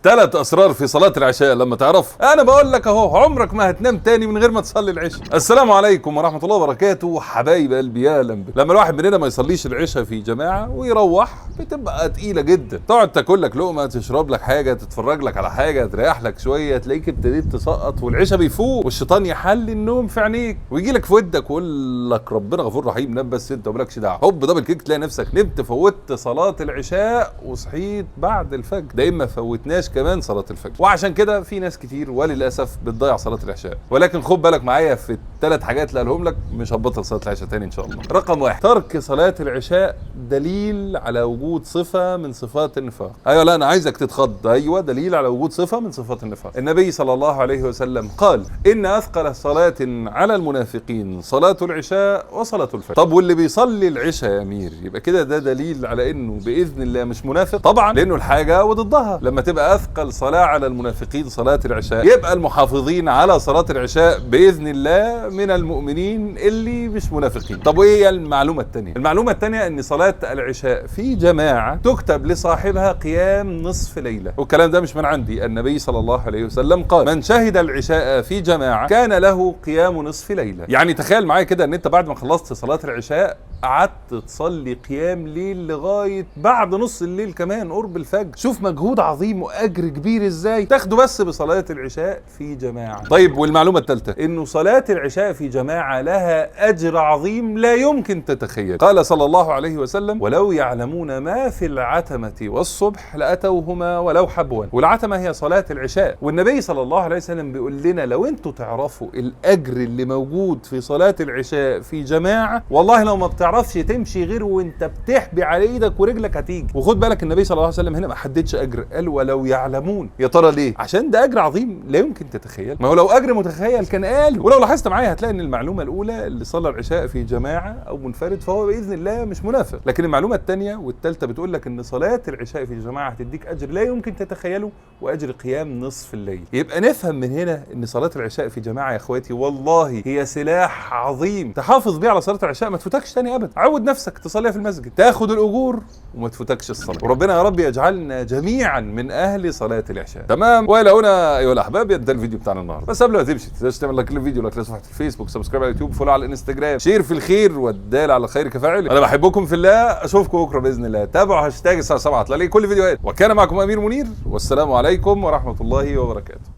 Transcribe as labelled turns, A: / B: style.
A: 3 اسرار في صلاه العشاء لما تعرف انا بقول لك اهو، عمرك ما هتنام تاني من غير ما تصلي العشاء. السلام عليكم ورحمه الله وبركاته حبايب قلبي. يا لما الواحد مننا ما يصليش العشاء في جماعه ويروح بتبقى تقيله جدا، تقعد تاكل لك لقمه، تشرب لك حاجه، تتفرج لك على حاجه، تريح لك شويه، تلاقيك ابتديت تسقط والعشاء بيفوق والشيطان يحل النوم في عينيك ويجي لك في ودك ويقول لك ربنا غفور رحيم، نام بس انت ومالكش دعوه. هوب دبل كيك تلاقي نفسك نمت، فوتت صلاه العشاء وصحيت بعد الفجر، ده اما فوتناش كمان صلاه الفجر. وعشان كده في ناس كتير وللاسف بتضيع صلاه العشاء، ولكن خد بالك معايا في ال3 حاجات اللي قالهم لك مش هتبطل صلاه العشاء تاني ان شاء الله. رقم 1، ترك صلاه العشاء دليل على وجود صفه من صفات النفاق. ايوه لا انا عايزك تتخض، ايوه دليل على وجود صفه من صفات النفاق. النبي صلى الله عليه وسلم قال ان اثقل صلاه على المنافقين صلاه العشاء وصلاه الفجر. طب واللي بيصلي العشاء يا امير يبقى كده ده دليل على انه باذن الله مش منافق؟ طبعا، لانه الحاجه وضدها. لما تبقى اثقل صلاه على المنافقين صلاه العشاء يبقى المحافظين على صلاه العشاء باذن الله من المؤمنين اللي مش منافقين. طب وايه هي المعلومه الثانيه؟ المعلومه الثانيه ان صلاه العشاء في جماعه تكتب لصاحبها قيام نصف ليله، والكلام ده مش من عندي، النبي صلى الله عليه وسلم قال من شهد العشاء في جماعه كان له قيام نصف ليله. يعني تخيل معايا كده ان انت بعد ما خلصت صلاه العشاء قعدت تصلي قيام ليل لغايه بعد نص الليل كمان قرب الفجر. شوف مجهود عظيم واجر كبير ازاي تاخده بس بصلاه العشاء في جماعه. طيب والمعلومه الثالثه انه صلاه العشاء في جماعه لها اجر عظيم لا يمكن تتخيل. قال صلى الله عليه وسلم ولو يعلمون ما في العتمه والصبح لاتوهما ولو حبوا. والعتمه هي صلاه العشاء، والنبي صلى الله عليه وسلم بيقول لنا لو انتوا تعرفوا الاجر اللي موجود في صلاه العشاء في جماعه، والله لو ما بتعرفش تمشي غير وانت بتحبي على ايدك ورجلك هتيجي. وخد بالك النبي صلى الله عليه وسلم هنا ما حددش اجر، قال ولو يعلمون. يا ترى ليه؟ عشان ده اجر عظيم لا يمكن تتخيل. ما هو لو اجر متخيل كان قال. ولو لاحظت معايا هتلاقي ان المعلومه الاولى اللي صلى العشاء في جماعه او منفرد فهو باذن الله مش منافق، لكن المعلومه الثانيه والثالثه بتقول لك ان صلاه العشاء في جماعه هتديك اجر لا يمكن تتخيله، واجر قيام نصف الليل. يبقى نفهم من هنا ان صلاه العشاء في جماعه يا اخواتي والله هي سلاح عظيم تحافظ بيه على صلاه العشاء، ما تفوتكش تاني ابدا. عود نفسك تصليها في المسجد، تاخد الاجور وما تفوتكش الصلاه. وربنا يا رب يجعلنا جميعا من اهل صلاه العشاء. تمام. والى هنا ايها الاحباب ده الفيديو بتاعنا النهارده. بس قبل ما تمشي ما تنساش تعمل لايك للفيديو، لايك لصفحه الفيسبوك، سبسكرايب على اليوتيوب، فولو على الانستجرام، شير في الخير والدال على الخير كفاعله. انا بحبكم في الله، اشوفكم بكره باذن الله. تابعوا هاشتاج الساعه 7 هتلاقي كل فيديوهات. وكان معكم امير منير، والسلام عليكم ورحمه الله وبركاته.